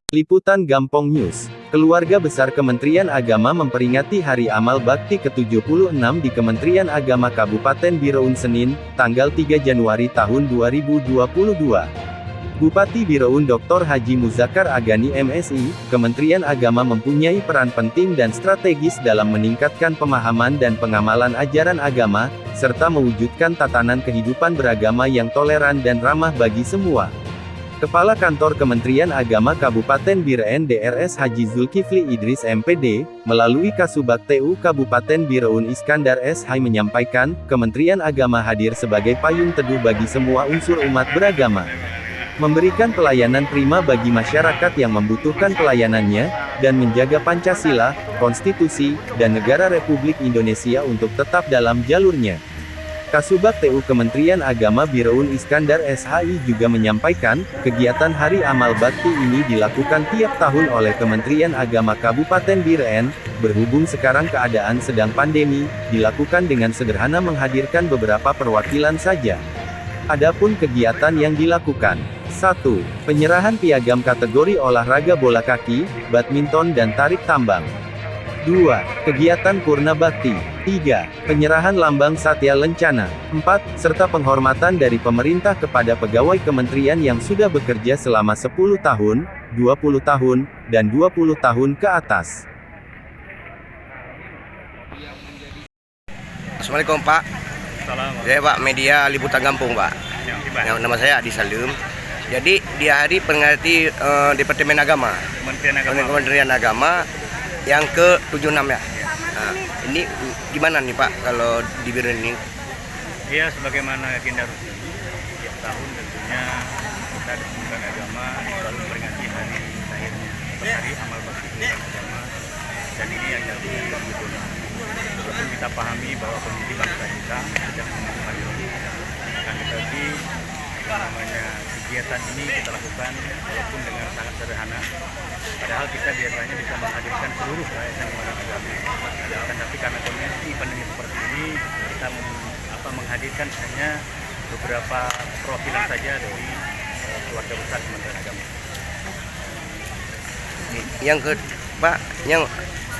Liputan Gampong News. Keluarga besar Kementerian Agama memperingati Hari Amal Bakti ke-76 di Kementerian Agama Kabupaten Bireun Senin, tanggal 3 Januari tahun 2022. Bupati Bireun Dr. Haji Muzakar Agani MSI, Kementerian Agama mempunyai peran penting dan strategis dalam meningkatkan pemahaman dan pengamalan ajaran agama, serta mewujudkan tatanan kehidupan beragama yang toleran dan ramah bagi semua. Kepala Kantor Kementerian Agama Kabupaten Bireun Drs Haji Zulkifli Idris MPD, melalui Kasubag TU Kabupaten Bireun Iskandar SH menyampaikan, Kementerian Agama hadir sebagai payung teduh bagi semua unsur umat beragama. Memberikan pelayanan prima bagi masyarakat yang membutuhkan pelayanannya, dan menjaga Pancasila, Konstitusi, dan Negara Republik Indonesia untuk tetap dalam jalurnya. Kasubag TU Kementerian Agama Bireun Iskandar SHI juga menyampaikan, kegiatan Hari Amal Bakti ini dilakukan tiap tahun oleh Kementerian Agama Kabupaten Bireun, berhubung sekarang keadaan sedang pandemi, dilakukan dengan sederhana menghadirkan beberapa perwakilan saja. Adapun kegiatan yang dilakukan: 1. Penyerahan piagam kategori olahraga bola kaki, badminton dan tarik tambang. 2. Kegiatan Purna Bakti. 3. Penyerahan lambang Satya Lencana. 4. Serta penghormatan dari pemerintah kepada pegawai kementerian yang sudah bekerja selama 10 tahun, 20 tahun, dan 20 tahun ke atas. Assalamualaikum Pak. Saya Pak Media Liputan Gampong Pak. Nama saya Adi Salim. Jadi di hari peringati Departemen Agama, Kementerian Agama yang ke-76 ya. Nah, ini gimana nih Pak kalau di Bireun ini? Ya, sebagaimana agenda rutin tiap tahun tentunya kita di Kementerian Agama selalu memperingati hari lahirnya atau Hari Amal Bakti Agama, dan ini yang ke-76. Walaupun kita pahami bahwa kondisi bangsa kita sedang membutuhkan ini, akan tetapi kegiatan ini kita lakukan walaupun dengan sangat sederhana. Padahal kita biasanya bisa menghadirkan seluruh layanan umat agama. Tapi karena kondisi pandemi seperti ini, kita menghadirkan hanya beberapa perwakilan saja dari keluarga besar Kementerian Agama. Yang Pak, yang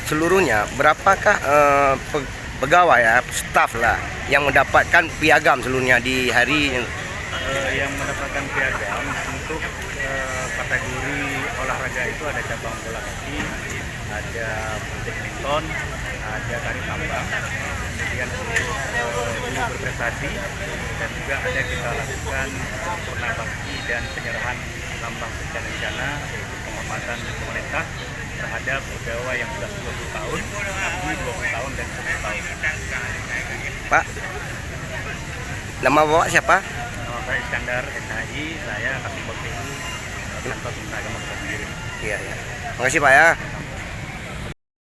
seluruhnya berapakah pegawai ya, staf lah yang mendapatkan piagam seluruhnya di hari yang mendapatkan piagam untuk kategori olahraga itu ada cabang bola kaki, ada badminton, ada tarik tambang, kemudian untuk guru berprestasi, dan juga ada kita lakukan purna bakti dan penyerahan lambang Satya Lencana, yaitu penghormatan pemerintah terhadap pegawai yang sudah 20 tahun, abdi 20 tahun dan 10 tahun. Pak, nama Bapak siapa? Nama saya Iskandar SHI, saya Kasubag TU Kantor Kementerian Agama Kabupaten Bireun. Iya, ya. Makasih Pak ya.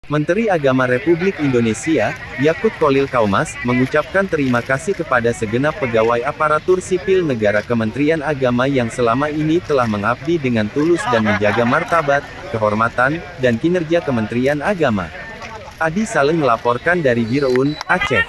Menteri Agama Republik Indonesia, Yakut Kholil Kaumas, mengucapkan terima kasih kepada segenap pegawai aparatur sipil negara Kementerian Agama yang selama ini telah mengabdi dengan tulus dan menjaga martabat, kehormatan, dan kinerja Kementerian Agama. Adi Salim melaporkan dari Bireun, Aceh.